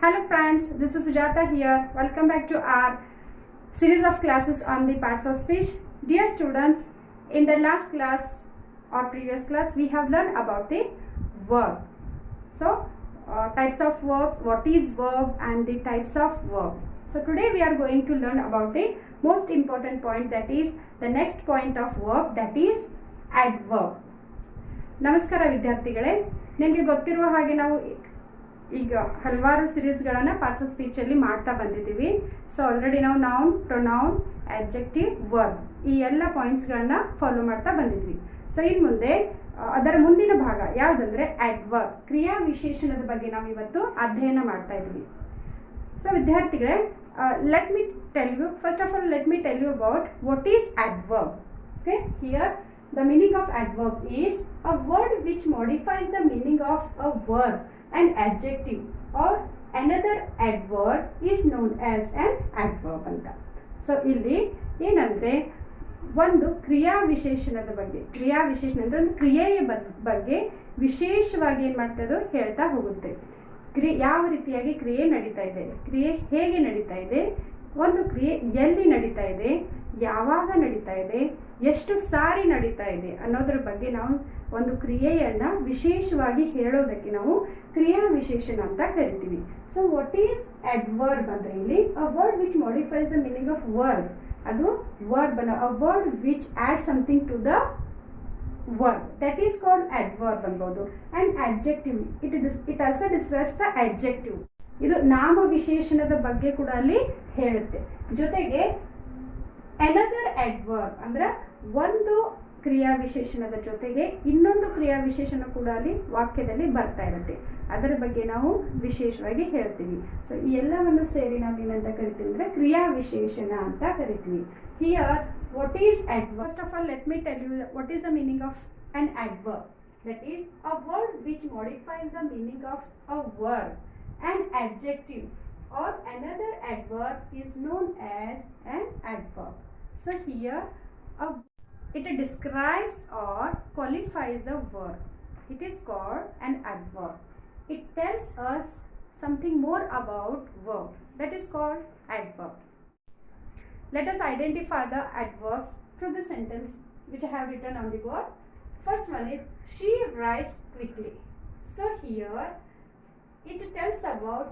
Hello friends, this is Sujata here. Welcome back to our series of classes on the parts of speech. Dear students, in the last class or previous class, we have learned about the verb. So, types of verbs, what is verb and the types of verb. So, today we are going to learn about the most important point, that is the next point of verb, that is adverb. ನಮಸ್ಕಾರ ವಿದ್ಯಾರ್ಥಿಗಳೇ, ನಿಮಗೆ ಗೊತ್ತಿರುವ ಹಾಗೆ ನಾವು ಈಗ ಹಲವಾರು ಸಿರೀಸ್ಗಳನ್ನು parts of ಸ್ಪೀಚಲ್ಲಿ ಮಾಡ್ತಾ ಬಂದಿದ್ದೀವಿ. ಸೊ ಆಲ್ರೆಡಿ ನಾವು ನೌನ್, ಪ್ರೊನೌನ್, ಆಡ್ಜೆಕ್ಟಿವ್, ವರ್ಬ್ ಈ ಎಲ್ಲ ಪಾಯಿಂಟ್ಸ್ಗಳನ್ನ ಫಾಲೋ ಮಾಡ್ತಾ ಬಂದಿದ್ವಿ. ಸೊ ಇನ್ನು ಮುಂದೆ ಅದರ ಮುಂದಿನ ಭಾಗ ಯಾವುದಂದ್ರೆ ಆಡ್ವರ್ಬ್, ಕ್ರಿಯಾ ವಿಶೇಷಣದ ಬಗ್ಗೆ ನಾವು ಇವತ್ತು ಅಧ್ಯಯನ ಮಾಡ್ತಾ ಇದ್ವಿ. ಸೊ ವಿದ್ಯಾರ್ಥಿಗಳೇ, let me tell you, first of all let me tell you about what is adverb. Okay, here the meaning of adverb is a word which modifies the meaning of a verb, an adjective or another adverb is known as an adverb ಅಂತ. So ಇಲ್ಲಿ ಏನಂದ್ರೆ ಒಂದು ಕ್ರಿಯಾ ವಿಶೇಷಣದ ಬಗ್ಗೆ, ಕ್ರಿಯಾ ವಿಶೇಷಣ ಅಂದ್ರೆ ಒಂದು ಕ್ರಿಯೆಯ ಬಗ್ಗೆ ವಿಶೇಷವಾಗಿ ಏನ್ ಮಾಡ್ತದೋ ಹೇಳ್ತಾ ಹೋಗುತ್ತೆ. ಯಾವ ರೀತಿಯಾಗಿ ಕ್ರಿಯೆ ನಡೀತಾ ಇದೆ, ಕ್ರಿಯೆ ಹೇಗೆ ನಡೀತಾ ಇದೆ, ಒಂದು ಕ್ರಿಯೆ ಎಲ್ಲಿ ನಡೀತಾ ಇದೆ, ಯಾವಾಗ ನಡೀತಾ ಇದೆ, ಎಷ್ಟು ಸಾರಿ ನಡೀತಾ ಇದೆ ಅನ್ನೋದ್ರ ಬಗ್ಗೆ ನಾವು ಒಂದು ಕ್ರಿಯೆಯನ್ನ ವಿಶೇಷವಾಗಿ ಹೇಳೋದಕ್ಕೆ ನಾವು ಕ್ರಿಯಾ ವಿಶೇಷಣ ಅಂತ ಕರಿತೀವಿ. ಸೊ ವಾಟ್ ಈಸ್ ಅಡ್ವರ್ಬ್ ಅಂದ್ರೆ ಇಲ್ಲಿ a word which modifies the meaning of word, ಅದು ವರ್ಬ್ ಅನ್ನ, a word which add something to the verb, that is called adverb ಅನ್ಬೋದು. and adjective, it also describes the adjective, ಇದು ನಾಮ ವಿಶೇಷಣದ ಬಗ್ಗೆ ಕೂಡ ಅಲ್ಲಿ ಹೇಳುತ್ತೆ. ಜೊತೆಗೆ another adverb ಅಂದ್ರೆ ಒಂದು ಕ್ರಿಯಾ ವಿಶೇಷಣದ ಜೊತೆಗೆ ಇನ್ನೊಂದು ಕ್ರಿಯಾ ವಿಶೇಷಣ ಕೂಡ ಅಲ್ಲಿ ವಾಕ್ಯದಲ್ಲಿ ಬರ್ತಾ ಇರುತ್ತೆ, ಅದರ ಬಗ್ಗೆ ನಾವು ವಿಶೇಷವಾಗಿ ಹೇಳ್ತೀವಿ. ಸೊ ಈ ಎಲ್ಲವನ್ನು ಸೇರಿ ನಾವು ಏನಂತ ಕರಿತೀವಿ ಅಂದ್ರೆ ಕ್ರಿಯಾ ವಿಶೇಷಣ ಅಂತ ಕರಿತೀವಿ. Here what is adverb? First of all let me tell you what is the meaning of an adverb. That is a word which modifies the meaning of a verb. An adjective or another adverb is known as an adverb. So here it describes or qualifies the verb. It is called an adverb. It tells us something more about verb. That is called adverb. Let us identify the adverbs through the sentence which I have written on the board. First one is she writes quickly. So here it tells about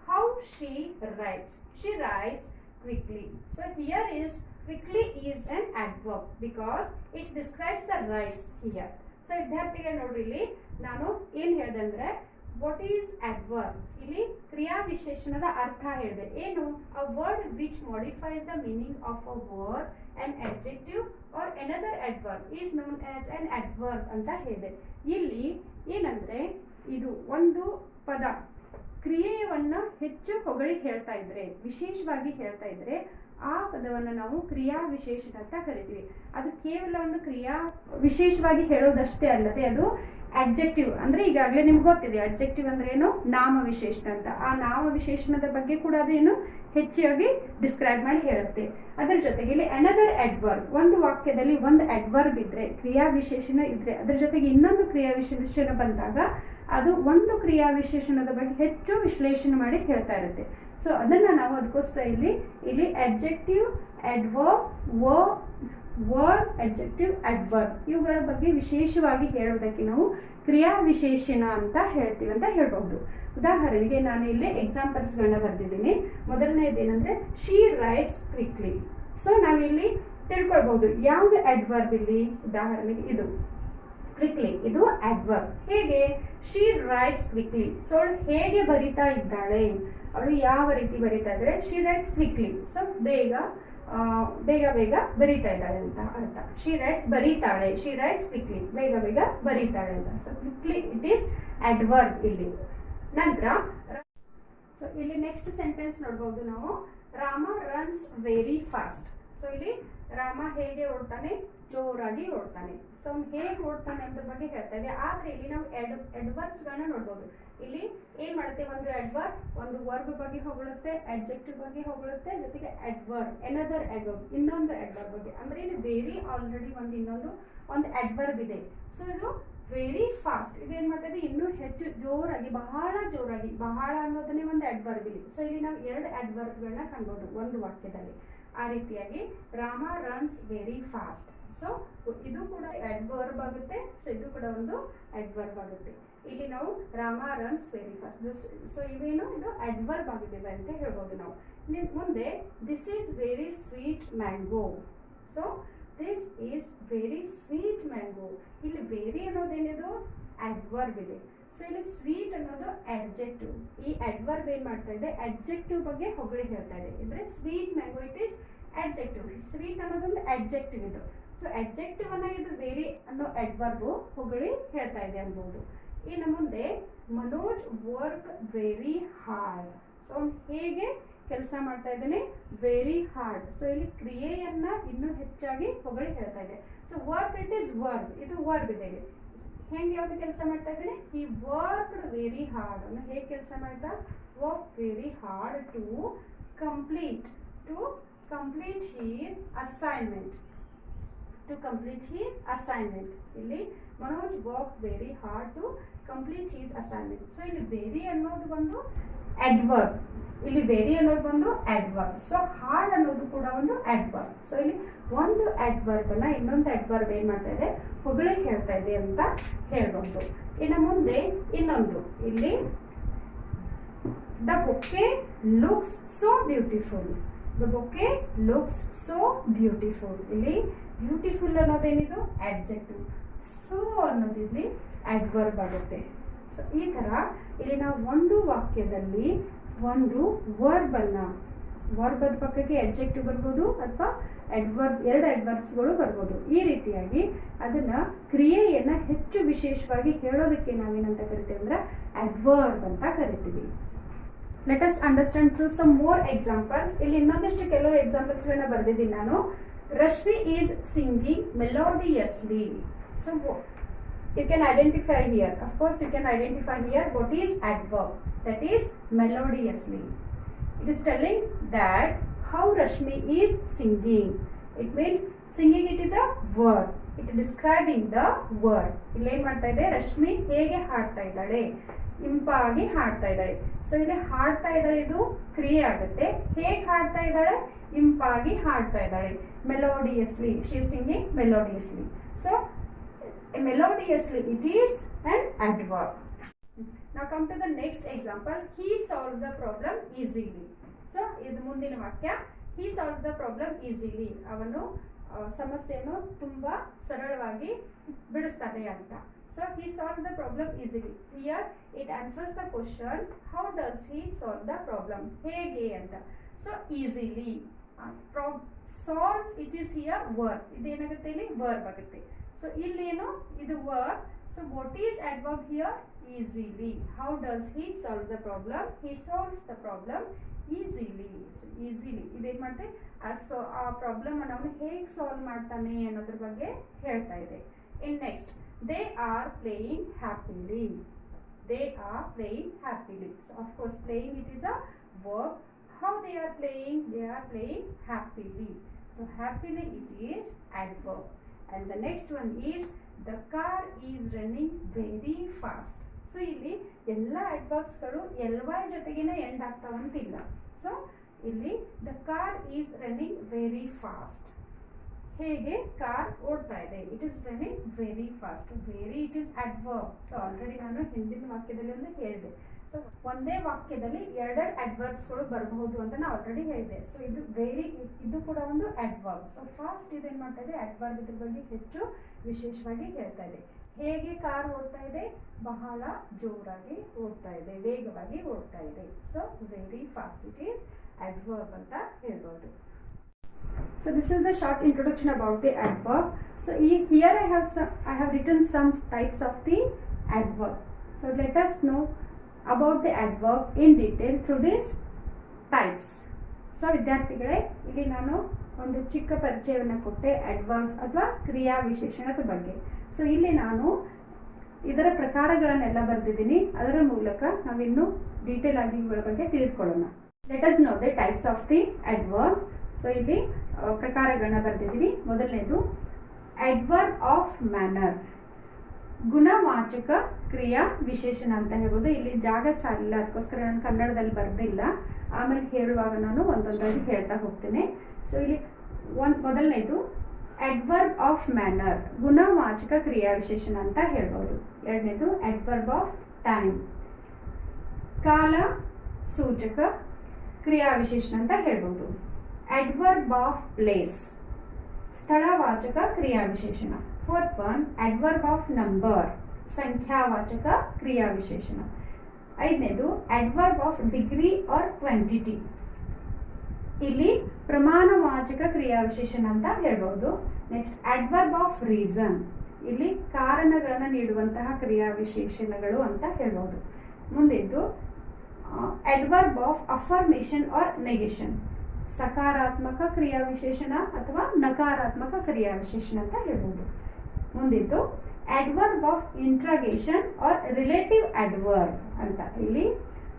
how she writes. She writes quickly. So here is quickly is an adverb because it describes the rise here. So ವಿದ್ಯಾರ್ಥಿಗಳು ನೋಡ್ರಿ, ಇಲ್ಲಿ ನಾನು ಏನ್ ಹೇಳ್ದೆ ಅಂದ್ರೆ what is adverb, ಇಲ್ಲಿ ಕ್ರಿಯಾ ವಿಶೇಷಣದ ಅರ್ಥ ಹೇಳಿದೆ. ಏನು? a word which modifies the meaning of a word, an adjective or another adverb is known as an adverb ಅಂತ ಹೇಳಿದೆ. ಇಲ್ಲಿ ಏನಂದ್ರೆ ಇದು ಒಂದು ಪದ ಕ್ರಿಯೆಯನ್ನ ಹೆಚ್ಚು ಹೊಗಳಿ ಹೇಳ್ತಾ ಇದ್ರೆ, ವಿಶೇಷವಾಗಿ ಹೇಳ್ತಾ ಇದ್ರೆ ಆ ಪದವನ್ನು ನಾವು ಕ್ರಿಯಾ ವಿಶೇಷಣ ಅಂತ ಕರಿತೀವಿ. ಅದು ಕೇವಲ ಒಂದು ಕ್ರಿಯಾ ವಿಶೇಷವಾಗಿ ಹೇಳೋದಷ್ಟೇ ಅಲ್ಲದೆ ಅದು ಅಡ್ಜೆಕ್ಟಿವ್ ಅಂದ್ರೆ ಈಗಾಗಲೇ ನಿಮ್ಗೆ ಗೊತ್ತಿದೆ ಅಡ್ಜೆಕ್ಟಿವ್ ಅಂದ್ರೆ ಏನು, ನಾಮ ವಿಶೇಷಣ ಅಂತ. ಆ ನಾಮ ವಿಶೇಷಣದ ಬಗ್ಗೆ ಕೂಡ ಅದೇನು ಹೆಚ್ಚಾಗಿ ಡಿಸ್ಕ್ರೈಬ್ ಮಾಡಿ ಹೇಳುತ್ತೆ. ಅದರ ಜೊತೆಗೆ ಇಲ್ಲಿ ಅನದರ್ ಅಡ್ವರ್ಬ್, ಒಂದು ವಾಕ್ಯದಲ್ಲಿ ಒಂದು ಅಡ್ವರ್ಬ್ ಇದ್ರೆ, ಕ್ರಿಯಾ ವಿಶೇಷಣ ಇದ್ರೆ, ಅದರ ಜೊತೆಗೆ ಇನ್ನೊಂದು ಕ್ರಿಯಾ ವಿಶೇಷಣ ಬಂದಾಗ ಅದು ಒಂದು ಕ್ರಿಯಾ ವಿಶೇಷಣದ ಬಗ್ಗೆ ಹೆಚ್ಚು ವಿಶ್ಲೇಷಣೆ ಮಾಡಿ ಹೇಳ್ತಾ ಇರುತ್ತೆ. ಸೊ ಅದನ್ನ ನಾವು ಅದಕ್ಕೋಸ್ಕರ ಇಲ್ಲಿ adjective, adverb, verb, adjective, adverb ಇವುಗಳ ಬಗ್ಗೆ ವಿಶೇಷವಾಗಿ ಹೇಳೋದಕ್ಕೆ ನಾವು ಕ್ರಿಯಾ ವಿಶೇಷಣ ಅಂತ ಹೇಳ್ತೀವಿ ಅಂತ ಹೇಳ್ಬಹುದು. ಉದಾಹರಣೆಗೆ ನಾನು ಇಲ್ಲಿ ಎಕ್ಸಾಂಪಲ್ಸ್ ಗಳನ್ನ ಬರ್ದಿದ್ದೀನಿ. ಮೊದಲನೇದೇನಂದ್ರೆ ಶಿ ರೈಟ್ಸ್ ಕ್ವಿಕ್ಲಿ. ಸೊ ನಾವಿಲ್ಲಿ ತಿಳ್ಕೊಳ್ಬಹುದು ಯಾವ್ದು ಅಡ್ವರ್ಬ್ ಇಲ್ಲಿ. ಉದಾಹರಣೆಗೆ ಇದು ಕ್ವಿಕ್ಲಿ, ಇದು ಅಡ್ವರ್ಬ್. ಹೇಗೆ? She writes quickly. ಸೊ ಅವಳು ಹೇಗೆ ಬರಿತಾ ಇದ್ದಾಳೆ, ಅವಳು ಯಾವ ರೀತಿ ಬರಿತಾ ಇದ್ದಾರೆ, ಶಿ ರೈಟ್ಸ್ ಕ್ವಿಕ್ಲಿ. ಸೊ ಬೇಗ ಬೇಗ ಬರೀತಾ ಇದ್ದಾಳೆ ಅಂತ ಅರ್ಥ. ಶಿ ರೈಟ್ಸ್ ಬರೀತಾಳೆ, ಶಿ ರೈಟ್ಸ್ ಕ್ವಿಕ್ಲಿ, ಬೇಗ ಬರೀತಾಳೆ ಅಂತ. So quickly it is adverb ಇಲ್ಲಿ. ನಂತರ ಸೊ ಇಲ್ಲಿ ನೆಕ್ಸ್ಟ್ ಸೆಂಟೆನ್ಸ್ ನೋಡ್ಬೋದು ನಾವು, Rama runs very fast. So ಇಲ್ಲಿ ರಾಮ ಹೇಗೆ ಓಡ್ತಾನೆ, ಜೋರಾಗಿ ಓಡ್ತಾನೆ. ಸೊ ಅವ್ನು ಹೇಗೆ ಓಡ್ತಾನೆ ಅಂತ ಬಗ್ಗೆ ಹೇಳ್ತಾ ಇದೆ. ಆದ್ರೆ ಇಲ್ಲಿ ನಾವು ಅಡ್ವರ್ಬ್ಸ್ ಗಳನ್ನ ನೋಡ್ಬೋದು. ಇಲ್ಲಿ ಏನ್ ಮಾಡುತ್ತೆ, ಒಂದು ಅಡ್ವರ್ಬ್ ಒಂದು ವರ್ಬ್ ಬಗ್ಗೆ ಹೊಗಳುತ್ತೆ, ಅಡ್ಜೆಕ್ಟಿವ್ ಬಗ್ಗೆ ಹೊಗಳುತ್ತೆ, ಜೊತೆಗೆ ಅಡ್ವರ್ಬ್, ಎನದರ್ ಅಡ್ವರ್ಬ್ ಇನ್ನೊಂದು ಅಡ್ವರ್ಬ್ ಬಗ್ಗೆ. ಅಂದ್ರೆ ಇಲ್ಲಿ ವೆರಿ ಆಲ್ರೆಡಿ ಒಂದು ಅಡ್ವರ್ಬ್ ಇದೆ. ಸೊ ಇದು ವೆರಿ ಫಾಸ್ಟ್. ಇದೇನ್ ಮಾಡ್ತಾ ಇದೆ, ಇನ್ನೂ ಹೆಚ್ಚು ಜೋರಾಗಿ, ಬಹಳ ಜೋರಾಗಿ. ಬಹಳ ಅನ್ನೋದನ್ನೇ ಒಂದು ಅಡ್ವರ್ಬ್ ಇಲ್ಲಿ. ಸೊ ಇಲ್ಲಿ ನಾವು ಎರಡು ಅಡ್ವರ್ಬ್ಗಳನ್ನ ಕಾಣ್ಬೋದು ಒಂದು ವಾಕ್ಯದಲ್ಲಿ. ಆ ರೀತಿಯಾಗಿ Rama runs very fast. So ಇದು ಕೂಡ ಅಡ್ವರ್ಬ್ ಆಗುತ್ತೆ. ಸೊ ಇದು ಕೂಡ ಒಂದು ಅಡ್ವರ್ಬ್ ಆಗುತ್ತೆ. ಇಲ್ಲಿ ನಾವು Rama runs very fast. So ಇವೇನು, ಇದು ಅಡ್ವರ್ಬ್ ಆಗಿದ್ದೇವೆ ಅಂತ ಹೇಳ್ಬೋದು ನಾವು. ಮುಂದೆ this is very sweet mango. So this is very sweet mango. ಇಲ್ಲಿ ವೆರಿ ಅನ್ನೋದೇನಿದು ಅಡ್ವರ್ಬ್ ಇದೆ. ಸೊ ಇಲ್ಲಿ ಸ್ವೀಟ್ ಅನ್ನೋದು ಅಡ್ಜೆಕ್ಟಿವ್. ಈ ಅಡ್ವರ್ಬ್ ಏನ್ ಮಾಡ್ತಾ ಇದೆ, ಅಡ್ಜೆಕ್ಟಿವ್ ಬಗ್ಗೆ ಹೊಗಳಿ ಹೇಳ್ತಾ ಇದೆ. ಅಂದ್ರೆ sweet mango it is adjective. Sweet ಅನ್ನೋದೊಂದು ಅಡ್ಜೆಕ್ಟಿವ್ ಇದು. ಸೊ ಅಡ್ಜೆಕ್ಟಿವ್ ಅನ್ನ ಇದು ವೆರಿ ಅನ್ನೋ ಅಡ್ವರ್ಬ್ ಹೊಗಳಿ ಹೇಳ್ತಾ ಇದೆ ಅನ್ಬಹುದು. ಇನ್ನು ಮುಂದೆ Manoj work very hard. So ಹೇಗೆ ಕೆಲಸ ಮಾಡ್ತಾ ಇದ್ದಾನೆ, ವೆರಿ ಹಾರ್ಡ್. ಸೊ ಇಲ್ಲಿ ಕ್ರಿಯೆಯನ್ನ ಇನ್ನೂ ಹೆಚ್ಚಾಗಿ ಹೊಗಳಿ ಹೇಳ್ತಾ ಇದೆ. So work it is verb, ಇದು ವರ್ಬ್ ಇದೆ. ಹೆಂಗೆ ಯಾವ್ದು ಕೆಲಸ ಮಾಡ್ತಾ ಇದ್ದಾನೆ, ಈ ವರ್ಕ್ ವೆರಿ ಹಾರ್ಡ್ ಅನ್ನು ಹೇಗೆ ಕೆಲಸ ಮಾಡ್ತಾ, work very hard to complete his assignment. To complete his assignment. ಇಲ್ಲಿ Manoj work very hard to complete his assignment. So ಇಲ್ಲಿ ವೆರಿ ಅನ್ನೋದು ಒಂದು ಅಡ್ವರ್ಬ್. ಇಲ್ಲಿ ವೆರಿ ಅನ್ನೋದು ಒಂದು ಅಡ್ವರ್ಬ್. ಸೊ ಹಾರ್ಡ್ ಅನ್ನೋದು ಕೂಡ ಒಂದು ಅಡ್ವರ್ಬ್. ಸೊ ಇಲ್ಲಿ ಒಂದು ಅಡ್ವರ್ಬ್ ಅನ್ನ ಇನ್ನೊಂದು ಅಡ್ವರ್ಬ್ ಏನ್ ಮಾಡ್ತಾ ಇದೆ, ಹೊಗಳಿ ಹೇಳ್ತಾ ಇದೆ ಅಂತ ಹೇಳ್ಬಹುದು. ಇನ್ನು ಮುಂದೆ ಇನ್ನೊಂದು, ಇಲ್ಲಿ the bouquet looks so beautiful. The bouquet looks so beautiful. ಇಲ್ಲಿ ಬ್ಯೂಟಿಫುಲ್ ಅನ್ನೋದೇನಿದು ಅಡ್ಜೆಕ್ಟಿವ್. ಸೋ ಅನ್ನೋದು ಇಲ್ಲಿ ಅಡ್ವರ್ಬ್ ಆಗುತ್ತೆ. ಸೊ ಈ ತರ ಇಲ್ಲಿ ನಾವು ಒಂದು ವಾಕ್ಯದಲ್ಲಿ ಒಂದು ವರ್ಬ್ ಅನ್ನ, ವರ್ಬ್ ಅದ ಪಕ್ಕಕ್ಕೆ ಅಡ್ಜೆಕ್ಟಿವ್ ಬರ್ಬೋದು ಅಥವಾ ಅಡ್ವರ್ಬ್, ಎರಡು ಅಡ್ವರ್ಬ್ಸ್ಗಳು ಬರ್ಬೋದು. ಈ ರೀತಿಯಾಗಿ ಅದನ್ನ ಕ್ರಿಯೆಯನ್ನ ಹೆಚ್ಚು ವಿಶೇಷವಾಗಿ ಹೇಳೋದಕ್ಕೆ ನಾವೇನಂತ ಕರಿತೀವಿ ಅಂದ್ರೆ ಅಡ್ವರ್ಬ್ ಅಂತ ಕರಿತೀವಿ. Let us understand through some more examples. ಇಲ್ಲಿ ಇನ್ನೊಂದಿಷ್ಟು ಕೆಲವು ಎಕ್ಸಾಂಪಲ್ಸ್ ಗಳನ್ನ ಬರೆದಿದ್ದೀನಿ ನಾನು. Rashmi is singing melodiously. So you can identify here. Of course, you can identify here what is adverb. That is melodiously. It is telling that how Rashmi is singing. It means singing. It is a verb. It is describing the word. ಇಲ್ಲಿ ಏನು ಮಾಡ್ತಾ ಇದೆ, ರಶ್ಮಿ ಹೇಗೆ ಹಾಡ್ತಾ ಇದ್ದಾಳೆ, ಇಂಪಾಗಿ ಹಾಡ್ತಾ ಇದ್ದಾಳೆ. So ಇಲ್ಲಿ ಹಾಡ್ತಾ ಇದ್ದಾಳೆ ಇದು ಕ್ರಿಯೆ ಆಗುತ್ತೆ. ಹೇಗೆ ಹಾಡ್ತಾ ಇದ್ದಾಳೆ, ಇಂಪಾಗಿ ಹಾಡ್ತಾ ಇದ್ದಾಳೆ. ಮೆಲೋಡಿಯಸ್ಲಿ, she is singing melodiously. So melodiously it is an adverb. Now come to the next example. He solved the problem easily. So ಇದು ಮುಂದಿನ ವಾಕ್ಯ. He solved the problem easily. ಅವನು ಸಮಸ್ಯೆಯನ್ನು ತುಂಬಾ ಸರಳವಾಗಿ ಬಿಡಿಸ್ತಾನೆ ಅಂತ. So he solved the problem easily. Here it answers the question, how does he solve the problem? ಹೇಗೆ ಅಂತ. So easily. Solves, it is here verb. ಇದೇನಾಗುತ್ತೆ, ಇಲ್ಲಿ verb ಆಗುತ್ತೆ. So illéno idu verb. So what is adverb here? Easily. How does he solve the problem? He solves the problem easily. So easily idu ಏನು ಮಾಡುತ್ತೆ, ಆ problem ಅನ್ನು ಅವನು ಹೇಗೆ solve ಮಾಡ್ತಾನೆ ಅನ್ನೋದ್ರ ಬಗ್ಗೆ ಹೇಳ್ತಾ ಇದೆ. In next, they are playing happily. They are playing happily. So of course playing, it is a verb. How they are playing? They are playing happily. So happily it is adverb. And the next one is the car is running very fast. So ಇಲ್ಲಿ ಎಲ್ಲ adverbs ಗಳು ly ಜೊತೆಗೇನೆ end ಆಗ್ತಾವಂತಿಲ್ಲ. So ಇಲ್ಲಿ the car is running very fast. ಹೇಗೆ car ಓಡ್ತಾ ಇದೆ, it is running very fast. Very, it is adverb. So already ನಾನು ಹಿಂದಿನ ವಾಕ್ಯದಲ್ಲಿ ಒಂದು ಹೇಳಿದೆ. ಸೊ ಒಂದೇ ವಾಕ್ಯದಲ್ಲಿ ಎರಡೆರಡು ಅಡ್ವರ್ಬ್ಸ್ ಗಳು ಬರಬಹುದು ಅಂತ ನಾನು ಆಲ್ರೆಡಿ ಹೇಳಿದೆ. ಸೊ ಇದು ವೆರಿ, ಇದು ಕೂಡ ಒಂದು ಅಡ್ವರ್ಬ್. ಸೊ ಫಾಸ್ಟ್ ಇದೇನ್ ಮಾಡ್ತಾ ಇದೆ, ಅಡ್ವರ್ಬ್ ಇದ್ರ ಬಗ್ಗೆ ಹೆಚ್ಚು ವಿಶೇಷವಾಗಿ ಹೇಳ್ತಾ ಇದೆ. ಹೇಗೆ ಕಾರ್ ಓಡ್ತಾ ಇದೆ, ಬಹಳ ಜೋರಾಗಿ ಓಡ್ತಾ ಇದೆ, ವೇಗವಾಗಿ ಓಡ್ತಾ ಇದೆ. So very fast, it is adverb ಅಂತ ಹೇಳ್ಬೋದು. So this is the short introduction about the adverb. So here I have written some types of the adverb. So let us know about the adverb in detail through these types. So ವಿದ್ಯಾರ್ಥಿಗಳೇ, ಇಲ್ಲಿ ನಾನು ಒಂದು ಚಿಕ್ಕ ಪರಿಚಯವನ್ನು ಕೊಟ್ಟೆ adverbs ಅಥವಾ ಕ್ರಿಯಾ ವಿಶೇಷಣದ ಬಗ್ಗೆ. ಸೊ ಇಲ್ಲಿ ನಾನು ಇದರ ಪ್ರಕಾರಗಳನ್ನೆಲ್ಲ ಬರೆದಿದ್ದೀನಿ. ಅದರ ಮೂಲಕ ನಾವಿನ್ನು ಡೀಟೇಲ್ ಆಗಿ ಇವುಗಳ ಬಗ್ಗೆ ತಿಳಿದುಕೊಳ್ಳೋಣ. Let us know the types of the adverb. So ಇಲ್ಲಿ ಪ್ರಕಾರಗಳನ್ನ ಬರೆದಿದ್ದೀನಿ. ಮೊದಲನೇದು adverb of manner. ಗುಣವಾಚಕ ಕ್ರಿಯಾ ವಿಶೇಷಣ ಅಂತ ಹೇಳ್ಬೋದು. ಇಲ್ಲಿ ಜಾಗ ಸಾಲಿಲ್ಲ, ಅದಕ್ಕೋಸ್ಕರ ನಾನು ಕನ್ನಡದಲ್ಲಿ ಬರ್ದಿಲ್ಲ. ಆಮೇಲೆ ಹೇಳುವಾಗ ನಾನು ಒಂದೊಂದಾಗಿ ಹೇಳ್ತಾ ಹೋಗ್ತೇನೆ. ಸೊ ಇಲ್ಲಿ ಮೊದಲನೇದು ಅಡ್ವರ್ಬ್ ಆಫ್ ಮ್ಯಾನರ್, ಗುಣವಾಚಕ ಕ್ರಿಯಾ ವಿಶೇಷಣ ಅಂತ ಹೇಳ್ಬೋದು. ಎರಡನೇದು ಅಡ್ವರ್ಬ್ ಆಫ್ ಟೈಮ್, ಕಾಲ ಸೂಚಕ ಕ್ರಿಯಾ ವಿಶೇಷಣ ಅಂತ ಹೇಳ್ಬೋದು. ಅಡ್ವರ್ಬ್ ಆಫ್ ಪ್ಲೇಸ್, ಸ್ಥಳವಾಚಕ ಕ್ರಿಯಾ ವಿಶೇಷಣ. Fourth one adverb of number, ಸಂಖ್ಯಾವಾಚಕ ಕ್ರಿಯಾ ವಿಶೇಷಣ. ಐದನೇದು adverb of degree or quantity, ಇಲ್ಲಿ ಪ್ರಮಾಣವಾಚಕ ಕ್ರಿಯಾ ವಿಶೇಷಣ ಅಂತ ಹೇಳ್ಬಹುದು. ನೆಕ್ಸ್ಟ್ ಅಡ್ವರ್ಬ್ ಆಫ್ ರೀಸನ್, ಇಲ್ಲಿ ಕಾರಣಗಳನ್ನು ನೀಡುವಂತಹ ಕ್ರಿಯಾ ವಿಶೇಷಣಗಳು ಅಂತ ಹೇಳ್ಬಹುದು. ಮುಂದಿದ್ದು adverb of affirmation or negation, ಸಕಾರಾತ್ಮಕ ಕ್ರಿಯಾ ವಿಶೇಷಣ ಅಥವಾ ನಕಾರಾತ್ಮಕ ಕ್ರಿಯಾ ವಿಶೇಷಣ ಅಂತ ಹೇಳ್ಬಹುದು. ಮುಂದಿದ್ದು adverb of interrogation or relative adverb ಅಂತ, ಇಲ್ಲಿ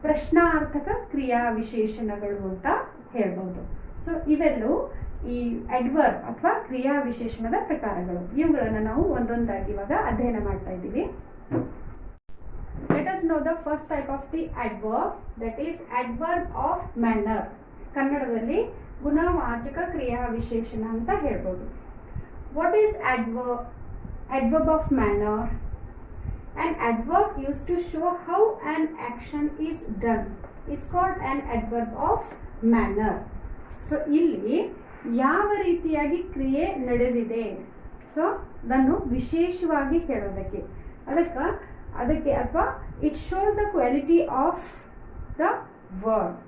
ಪ್ರಶ್ನಾರ್ಥಕ ಕ್ರಿಯಾ ವಿಶೇಷಣಗಳು ಅಂತ ಹೇಳ್ಬಹುದು. ಸೊ ಇವೆಲ್ಲವೂ ಈ ಅಡ್ವರ್ಬ್ ಅಥವಾ ಕ್ರಿಯಾ ವಿಶೇಷಣದ ಪ್ರಕಾರಗಳು. ಇವುಗಳನ್ನು ನಾವು ಒಂದೊಂದಾಗಿ ಇವಾಗ ಅಧ್ಯಯನ ಮಾಡ್ತಾ ಇದ್ದೀವಿ. Let us know the first type of the adverb, that is adverb of manner. ಕನ್ನಡದಲ್ಲಿ ಗುಣವಾಚಕ ಕ್ರಿಯಾ ವಿಶೇಷಣ ಅಂತ ಹೇಳ್ಬೋದು. What is adverb? Adverb of manner. An adverb used to show how an action is done is called an adverb of manner. So ಇಲ್ಲಿ ಯಾವ ರೀತಿಯಾಗಿ ಕ್ರಿಯೆ ನಡೆದಿದೆ, ಸೊ ಅದನ್ನು ವಿಶೇಷವಾಗಿ ಹೇಳೋದಕ್ಕೆ ಅದಕ್ಕೆ ಅಥವಾ it shows the quality of the word,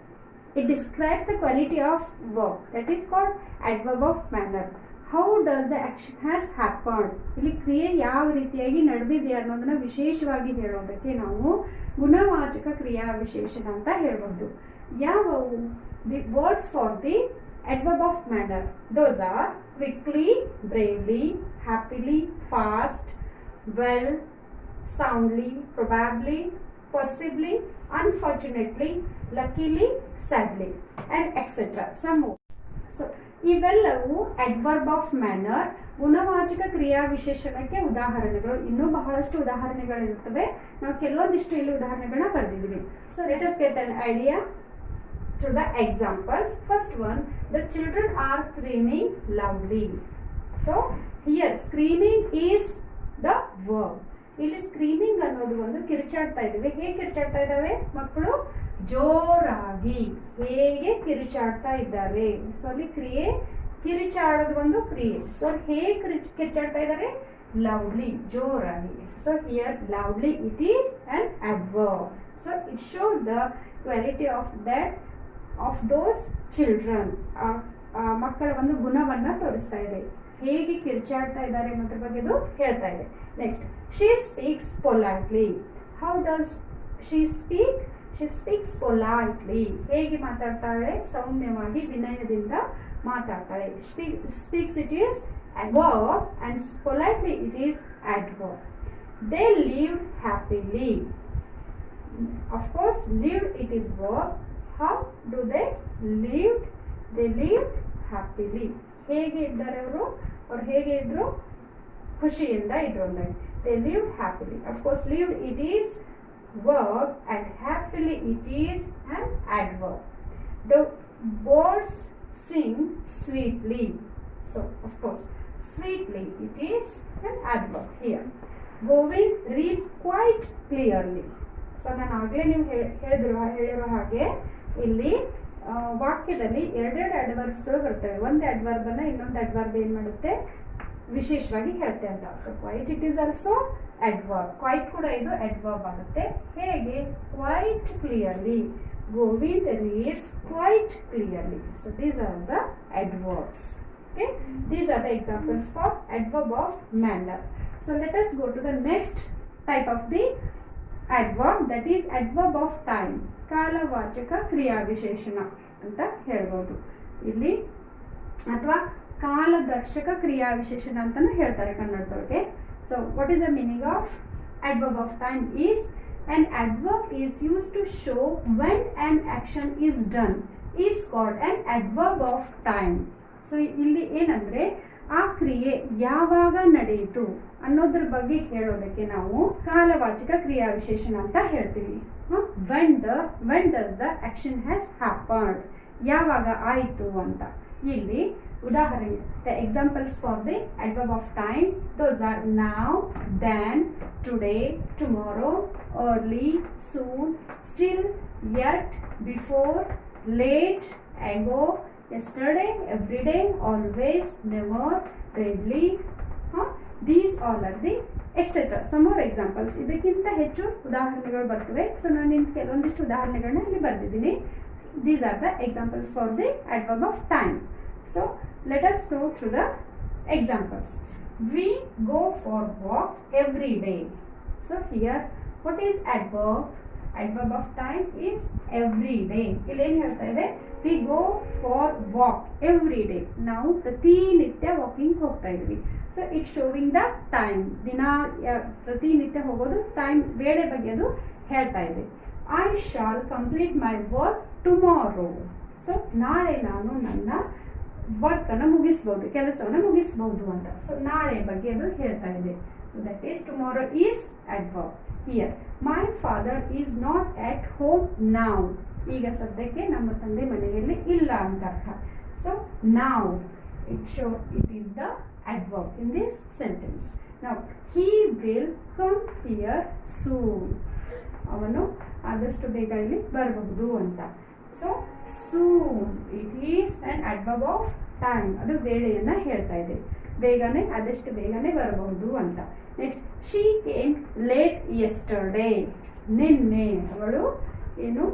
it describes the quality of work, that is called adverb of manner. How does the action has happened, ಇಲ್ಲಿ ಕ್ರಿಯೆ ಯಾವ ರೀತಿಯಾಗಿ ನಡೆದಿದೆ ಅನ್ನೋದನ್ನ ವಿಶೇಷವಾಗಿ ಹೇಳೋದಕ್ಕೆ ನಾವು ಗುಣವಾಚಕ ಕ್ರಿಯಾ ವಿಶೇಷಣ ಅಂತ ಹೇಳ್ಬೋದು. ಯಾವುವು the words for the adverb of manner? Those are quickly, bravely, happily, fast, well, soundly, probably, possibly, unfortunately, luckily, sadly, and etc. Some more. So ಇವೆಲ್ಲವೂ ಅಡ್ವರ್ಬ್ ಆಫ್ ಮ್ಯಾನರ್, ಗುಣವಾಚಕ ಕ್ರಿಯಾ ವಿಶೇಷಣಕ್ಕೆ ಉದಾಹರಣೆಗಳು. ಇನ್ನೂ ಬಹಳಷ್ಟು ಉದಾಹರಣೆಗಳಿರುತ್ತವೆ, ನಾವು ಕೆಲವೊಂದಿಷ್ಟು ಇಲ್ಲಿ ಉದಾಹರಣೆಗಳನ್ನ ಬರೆದಿದ್ದೀವಿ. So let us get an idea to the examples. First one, the children are screaming loudly. So here screaming is the verb. ಇಲ್ಲಿ ಸ್ಕ್ರೀಮಿಂಗ್ ಅನ್ನೋದು ಒಂದು ಕಿರಿಚಾಡ್ತಾ ಇದ್ದಾವೆ. ಹೇಗೆ ಕಿರಿಚಾಡ್ತಾ ಇದ್ದಾವೆ ಮಕ್ಕಳು? ಜೋರಾಗಿ ಹೇಗೆ ಕಿರಿಚಾಡ್ತಾ ಇದ್ದಾರೆ. ಸೊ ಅಲ್ಲಿ ಕ್ರಿಯೆ ಕಿರಿಚಾಡೋದು ಒಂದು ಕ್ರಿಯೆ. ಸೊ ಹೇಗೆ ಕಿರಿಚಾಡ್ತಾ ಇದ್ದಾರೆ? ಲೌಡ್ಲಿ, ಜೋರಾಗಿ. So here loudly it is an adverb. So it shows the quality of that of those children. ಮಕ್ಕಳ ಒಂದು ಗುಣವನ್ನ ತೋರಿಸ್ತಾ ಇದೆ, ಹೇಗೆ ಕಿರ್ಚಾಡ್ತಾ ಇದ್ದಾರೆ ಅನ್ನೋದ್ರ ಬಗ್ಗೆ ಅದು ಹೇಳ್ತಾ ಇದೆ. Next, she speaks politely. How does she speak? She speaks politely. ಹೇಗೆ ಮಾತಾಡ್ತಾಳೆ? ಸೌಮ್ಯವಾಗಿ, ವಿನಯದಿಂದ ಮಾತಾಡ್ತಾಳೆ. Speaks it is adverb and politely it is adverb. They live happily. Of course, live it is verb. How do they live? They live happily. ಹೇಗೆ ಇದ್ದಾರೆ ಅವರು? ಅವ್ರು ಹೇಗೆ ಇದ್ರು? ಖುಷಿಯಿಂದ ಇದ್ರು ಅಂದ್ರೆ they live happily. Of course, live it is verb and happily it is an adverb. The birds sing sweetly. So, of course, sweetly it is an adverb here. Govind reads quite clearly. So ನಾನು ಆಗಲೇ ನೀವು ಹೇಳಿರೋ ಹಾಗೆ ಇಲ್ಲಿ ವಾಕ್ಯದಲ್ಲಿ ಎರಡೆರಡು ಅಡ್ವರ್ಬ್ಸ್ಗಳು ಬರ್ತವೆ. ಒಂದು ಅಡ್ವರ್ಬ್ ಅನ್ನ ಇನ್ನೊಂದು ಅಡ್ವರ್ಬ್ ಏನ್ ಮಾಡುತ್ತೆ? ವಿಶೇಷವಾಗಿ ಹೇಳ್ತೆ ಅಂತ. So quite it is also adverb. Quite ಕೂಡ ಇದು ಅಡ್ವರ್ಬ್ ಆಗುತ್ತೆ. ಹೇಗೆ? Quite clearly. Govind reads quite clearly. So these are the adverbs. Okay, these are the examples for adverb of manner. So let us go to the next type of the adverb, that is adverb of time. ಕಾಲವಾಚಕ ಕ್ರಿಯಾ ವಿಶೇಷಣ ಅಂತ ಹೇಳ್ಬೋದು ಇಲ್ಲಿ, ಅಥವಾ ಕಾಲದರ್ಶಕ ಕ್ರಿಯಾ ವಿಶೇಷಣ ಅಂತಾನು ಹೇಳ್ತಾರೆ ಕನ್ನಡದವ್ರಿಗೆ. So what is the meaning of adverb of time? is an adverb is used to show when an action is done is called an adverb of time. So ಇಲ್ಲಿ ಏನಂದ್ರೆ ಆ ಕ್ರಿಯೆ ಯಾವಾಗ ನಡೆಯಿತು ಅನ್ನೋದ್ರ ಬಗ್ಗೆ ಹೇಳೋದಕ್ಕೆ ನಾವು ಕಾಲವಾಚಕ ಕ್ರಿಯಾ ವಿಶೇಷಣ ಅಂತ ಹೇಳ್ತೀವಿ. when does the action has happened, ಯಾವಾಗ ಆಯಿತು ಅಂತ. ಇಲ್ಲಿ ಉದಾಹರಣೆ the examples for the adverb of time, those are now, then, today, tomorrow, early, soon, still, yet, before, late, ago, yesterday, every day, always, never, rarely. These all are the etc. Some more examples. ಇದಕ್ಕಿಂತ ಹೆಚ್ಚು ಉದಾಹರಣೆಗಳು ಬರ್ತವೆ. So ನಾನು ಕೆಲವೊಂದಿಷ್ಟು ಉದಾಹರಣೆಗಳನ್ನ ಇಲ್ಲಿ ಬರೆದಿದ್ದೀನಿ. These are the examples for the adverb of time. So let us go through the examples. We go for walk every day. So here what is adverb? Adverb of time is every day. ಇಲ್ಲಿ ಏನು ಹೇಳ್ತಾ ಇದೆ? We go for walk every day. ನಾವು ಪ್ರತಿನಿತ್ಯ walking ಹೋಗ್ತಾ ಇದ್ವಿ. So it sowing the time. ದಿನ ಪ್ರತಿನಿತ್ಯ ಹೋಗೋದು ಟೈಮ್ ವೇಳೆ ಬಗ್ಗೆ ಅದು ಹೇಳ್ತಾ ಇದೆ. I shall complete my work tomorrow. So ನಾಳೆ ನಾನು ನನ್ನ ವರ್ಕನ್ನು ಮುಗಿಸ್ಬೋದು, ಕೆಲಸವನ್ನು ಮುಗಿಸ್ಬೋದು ಅಂತ. ಸೊ ನಾಳೆ ಬಗ್ಗೆ ಅದು ಹೇಳ್ತಾ ಇದೆ. That is tomorrow is adverb. Here my father is not at home now. ಈಗ ಸದ್ಯಕ್ಕೆ ನಮ್ಮ ತಂದೆ ಮನೆಯಲ್ಲಿ ಇಲ್ಲ ಅಂತ ಅರ್ಥ. So now it is the adverb in this sentence. Now he will come here soon. ಅವನು ಆದಷ್ಟು ಬೇಗ ಇಲ್ಲಿ ಬರಬಹುದು ಅಂತ. So soon it is an adverb of time. ಅದು ವೇಳೆಯನ್ನ ಹೇಳ್ತಾ ಇದೆ. ಬೇಗನೆ, ಆದಷ್ಟು ಬೇಗನೆ ಬರಬಹುದು ಅಂತ. Next she came late yesterday. ನಿನ್ನೆ ಅವಳು ಏನು